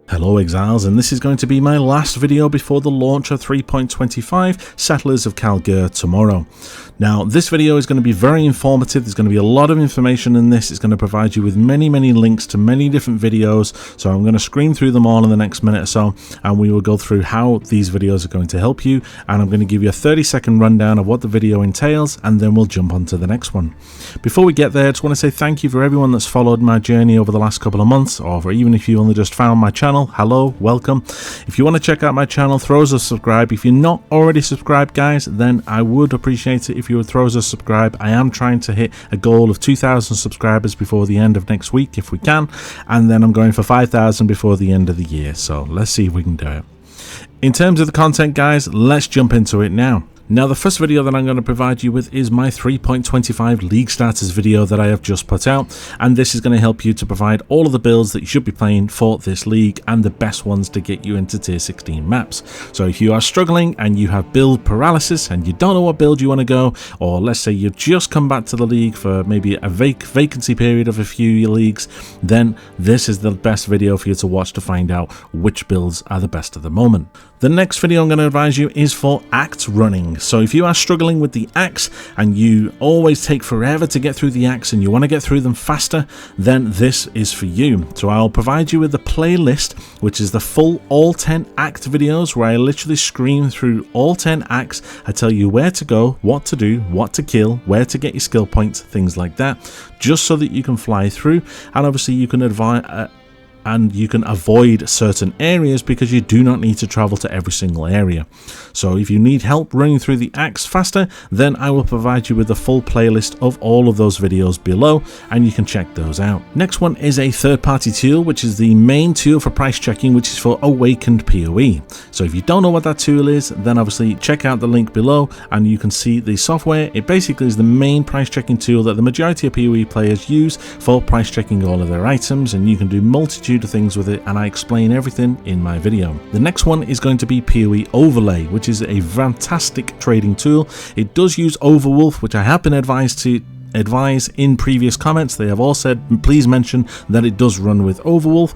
Hello Exiles, and this is going to be my last video before the launch of 3.25 Settlers of Kalgur tomorrow. Now this video is going to be very informative. There's going to be a lot of information in this. It's going to provide you with many links to many different videos, so I'm going to screen through them all in the next minute or so, and we will go through how these videos are going to help you, and I'm going to give you a 30-second rundown of what the video entails, and then we'll jump on to the next one. Before we get there, I just want to say thank you for everyone that's followed my journey over the last couple of months, or for even if you only just found my channel. Hello, welcome. If you want to check out my channel, throw us a subscribe. If you're not already subscribed, guys, then I would appreciate it if you would throw us a subscribe. I am trying to hit a goal of 2,000 subscribers before the end of next week if we can, and then I'm going for 5,000 before the end of the year, so let's see if we can do it. In terms of the content, guys, let's jump into it now. Now, the first video that I'm going to provide you with is my 3.25 League Starters video that I have just put out, and this is going to help you to provide all of the builds that you should be playing for this league and the best ones to get you into tier 16 maps. So if you are struggling and you have build paralysis and you don't know what build you want to go, or let's say you've just come back to the league for maybe a vacancy period of a few leagues, then this is the best video for you to watch to find out which builds are the best at the moment. The next video I'm going to advise you is for axe running. So if you are struggling with the axe and you always take forever to get through the axe and you want to get through them faster, then this is for you. So I'll provide you with the playlist, which is the full all 10 axe videos where I literally scream through all 10 axe. I tell you where to go, what to do, what to kill, where to get your skill points, things like that, just so that you can fly through, and obviously you can avoid certain areas because you do not need to travel to every single area. So if you need help running through the axe faster, then I will provide you with a full playlist of all of those videos below, and you can check those out. Next one is a third-party tool, which is the main tool for price checking, which is for Awakened POE. So if you don't know what that tool is, then obviously check out the link below and you can see the software. It basically is the main price checking tool that the majority of POE players use for price checking all of their items, and you can do multitude of things with it, and I explain everything in my video. The next one is going to be POE Overlay, which is a fantastic trading tool. It does use Overwolf, which I have been advised in previous comments. They have all said please mention that it does run with Overwolf,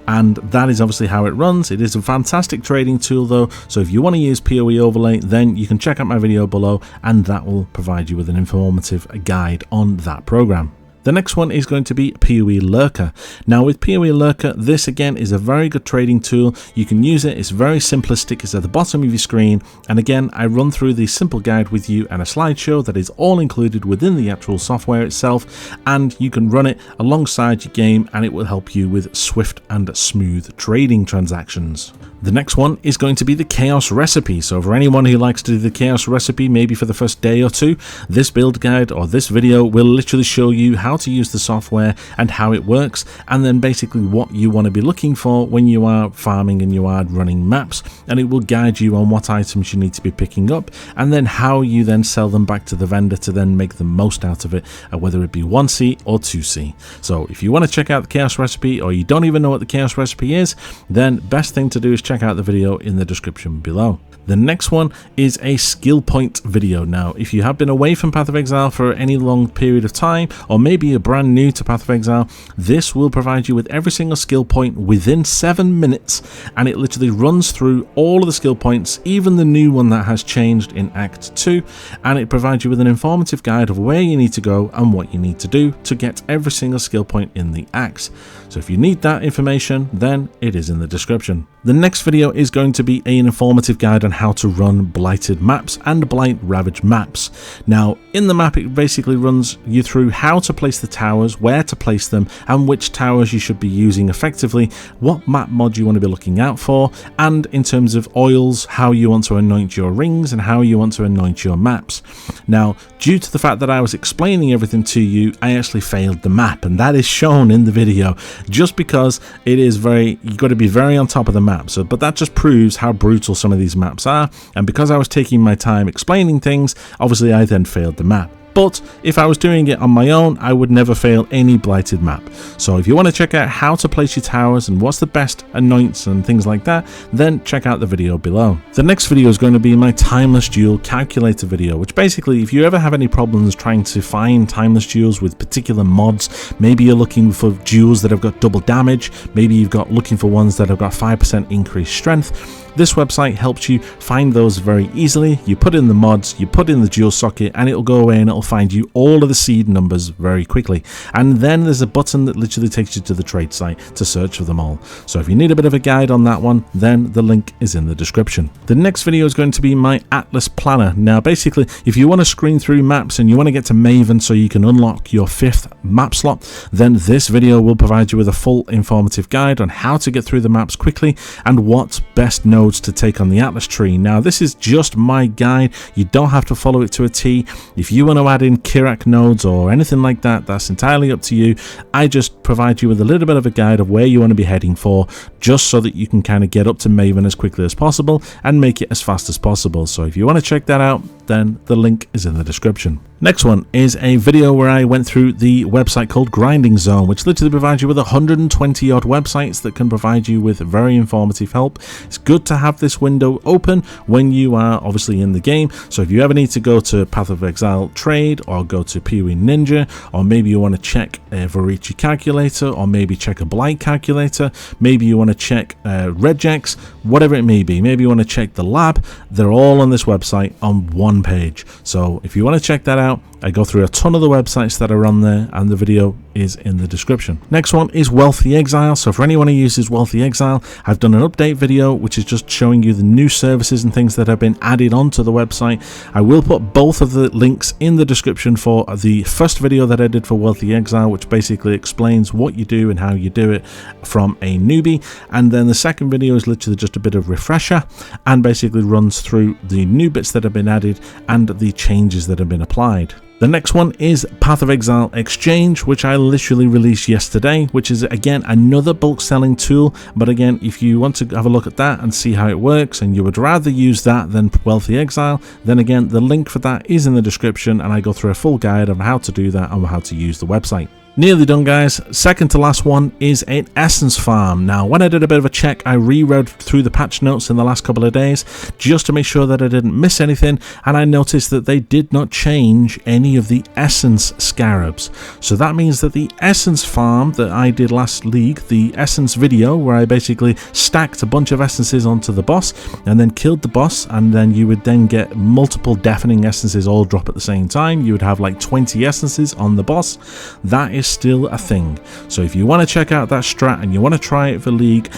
and that is obviously how it runs. It is a fantastic trading tool though, so if you want to use POE Overlay, then you can check out my video below, and that will provide you with an informative guide on that program. The next one is going to be POE Lurker. Now with POE Lurker, this again is a very good trading tool. You can use it, it's very simplistic, it's at the bottom of your screen, and again I run through the simple guide with you and a slideshow that is all included within the actual software itself, and you can run it alongside your game and it will help you with swift and smooth trading transactions. The next one is going to be the Chaos Recipe. So for anyone who likes to do the Chaos Recipe maybe for the first day or two, this build guide or this video will literally show you how to use the software and how it works, and then basically what you want to be looking for when you are farming and you are running maps, and it will guide you on what items you need to be picking up, and then how you then sell them back to the vendor to then make the most out of it, whether it be 1C or 2C. So if you want to check out the Chaos Recipe, or you don't even know what the Chaos Recipe is, then best thing to do is check out the video in the description below. The next one is a skill point video. Now, if you have been away from Path of Exile for any long period of time, or maybe you're brand new to Path of Exile, this will provide you with every single skill point within 7 minutes, and it literally runs through all of the skill points, even the new one that has changed in Act 2, and it provides you with an informative guide of where you need to go and what you need to do to get every single skill point in the axe. So if you need that information, then it is in the description. The next video is going to be an informative guide on how to run Blighted maps and Blight Ravaged maps. Now, in the map, it basically runs you through how to place the towers, where to place them, and which towers you should be using effectively, what map mod you want to be looking out for, and in terms of oils, how you want to anoint your rings and how you want to anoint your maps. Now, due to the fact that I was explaining everything to you, I actually failed the map, and that is shown in the video, just because it is you've got to be very on top of the map. But that just proves how brutal some of these maps are, and because I was taking my time explaining things, obviously I then failed the map. but if I was doing it on my own, I would never fail any Blighted map. So if you want to check out how to place your towers and what's the best anoints and things like that, then check out the video below. The next video is going to be my timeless duel calculator video, which basically, if you ever have any problems trying to find timeless duels with particular mods, maybe you're looking for duels that have got double damage, maybe you've got looking for ones that have got 5% increased strength, this website helps you find those very easily. You put in the mods, you put in the dual socket, and it'll go away and it'll find you all of the seed numbers very quickly. And then there's a button that literally takes you to the trade site to search for them all. So if you need a bit of a guide on that one, then the link is in the description. The next video is going to be my Atlas Planner. Now basically, if you want to screen through maps and you want to get to Maven so you can unlock your 5th map slot, then this video will provide you with a full informative guide on how to get through the maps quickly and what best nodes to take on the Atlas tree. Now this is just my guide, you don't have to follow it to a T. If you want to add in Kirak nodes or anything like that, that's entirely up to you. I just provide you with a little bit of a guide of where you want to be heading for, just so that you can kind of get up to Maven as quickly as possible and make it as fast as possible. So if you want to check that out, then the link is in the description. Next one is a video where I went through the website called Grinding.Zone, which literally provides you with 120 odd websites that can provide you with very informative help. It's good to have this window open when you are obviously in the game. So if you ever need to go to Path of Exile Trade, or go to POE Ninja, or maybe you want to check a Varici calculator, or maybe check a Blight calculator, maybe you want to check regex, whatever it may be, maybe you want to check the lab, they're all on this website on one page. So if you want to check that out, I go through a ton of the websites that are on there, and the video is in the description. Next one is Wealthy Exile. So for anyone who uses Wealthy Exile, I've done an update video which is just showing you the new services and things that have been added onto the website. I will put both of the links in the description for the first video that I did for Wealthy Exile, which basically explains what you do and how you do it from a newbie, and then the second video is literally just a bit of refresher and basically runs through the new bits that have been added and the changes that have been applied. The next one is Path of Exile Exchange, which I literally released yesterday, which is again another bulk selling tool. But again, if you want to have a look at that and see how it works, and you would rather use that than Wealthy Exile, then again, the link for that is in the description, and I go through a full guide on how to do that and how to use the website. Nearly done, guys. Second to last one is an essence farm. Now, when I did a bit of a check, I reread through the patch notes in the last couple of days just to make sure that I didn't miss anything, and I noticed that they did not change any of the essence scarabs. So that means that the essence farm that I did last league, the essence video where I basically stacked a bunch of essences onto the boss and then killed the boss, and then you would then get multiple deafening essences all drop at the same time. You would have like 20 essences on the boss. That is still a thing. So if you want to check out that strat and you want to try it for league,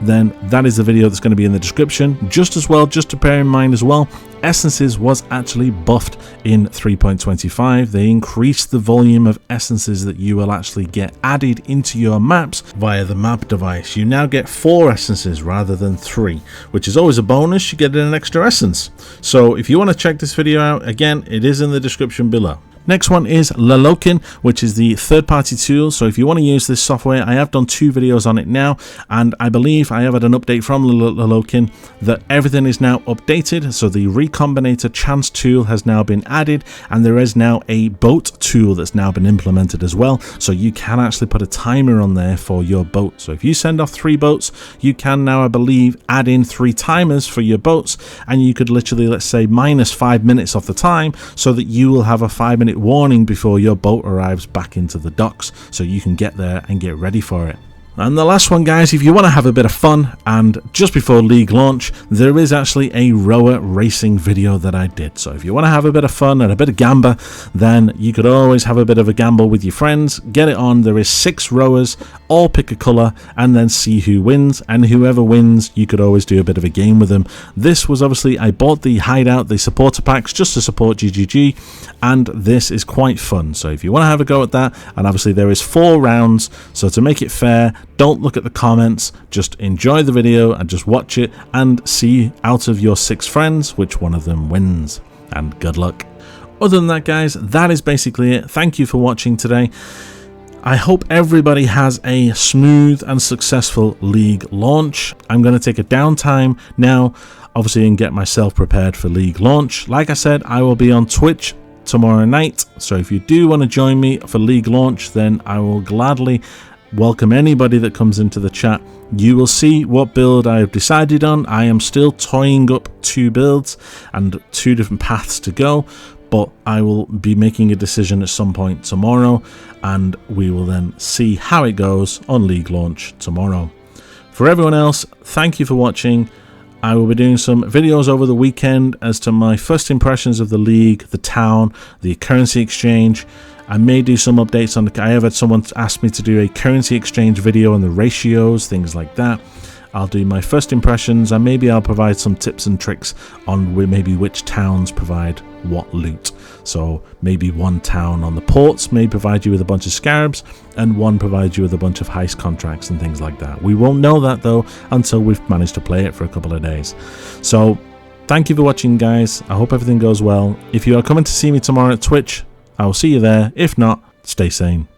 then that is the video that's going to be in the description. Just to bear in mind as well, essences was actually buffed in 3.25. They increased the volume of essences that you will actually get added into your maps via the map device. You now get 4 essences rather than 3, which is always a bonus. You get an extra essence. So if you want to check this video out, again, it is in the description below. Next one is Lailloken, which is the third-party tool. So if you want to use this software, I have done 2 videos on it now, and I believe I have had an update from Lailloken that everything is now updated. So the Recombinator chance tool has now been added, and there is now a boat tool that's now been implemented as well. So you can actually put a timer on there for your boat. So if you send off 3 boats, you can now, I believe, add in 3 timers for your boats, and you could literally, let's say, minus 5 minutes off the time, so that you will have a 5-minute warning before your boat arrives back into the docks, so you can get there and get ready for it. And the last one, guys, if you want to have a bit of fun, and just before league launch, there is actually a Rhoa Racing video that I did. So if you want to have a bit of fun and a bit of gamba, then you could always have a bit of a gamble with your friends. Get it on. There is 6 rowers, all pick a colour, and then see who wins. And whoever wins, you could always do a bit of a game with them. This was obviously, I bought the hideout, the supporter packs, just to support GGG, and this is quite fun. So if you want to have a go at that, and obviously there is 4 rounds, so to make it fair, don't look at the comments, just enjoy the video and just watch it and see out of your 6 friends which one of them wins, and good luck. Other than that, guys, that is basically it. Thank you for watching today. I hope everybody has a smooth and successful league launch. I'm going to take a downtime now, obviously, and get myself prepared for league launch. Like I said, I will be on Twitch tomorrow night. So if you do want to join me for League launch, then I will gladly welcome anybody that comes into the chat. You will see what build I have decided on. I am still toying up 2 builds and 2 different paths to go, but I will be making a decision at some point tomorrow, and we will then see how it goes on League launch tomorrow. For everyone else, thank you for watching. I will be doing some videos over the weekend as to my first impressions of the League, the town, the currency exchange. I may do some updates on I have had someone ask me to do a currency exchange video on the ratios, things like that. I'll do my first impressions, and maybe I'll provide some tips and tricks on maybe which towns provide what loot. So maybe one town on the ports may provide you with a bunch of scarabs, and one provides you with a bunch of heist contracts and things like that. We won't know that though until we've managed to play it for a couple of days. So thank you for watching, guys. I hope everything goes well. If you are coming to see me tomorrow at Twitch, I will see you there. If not, stay sane.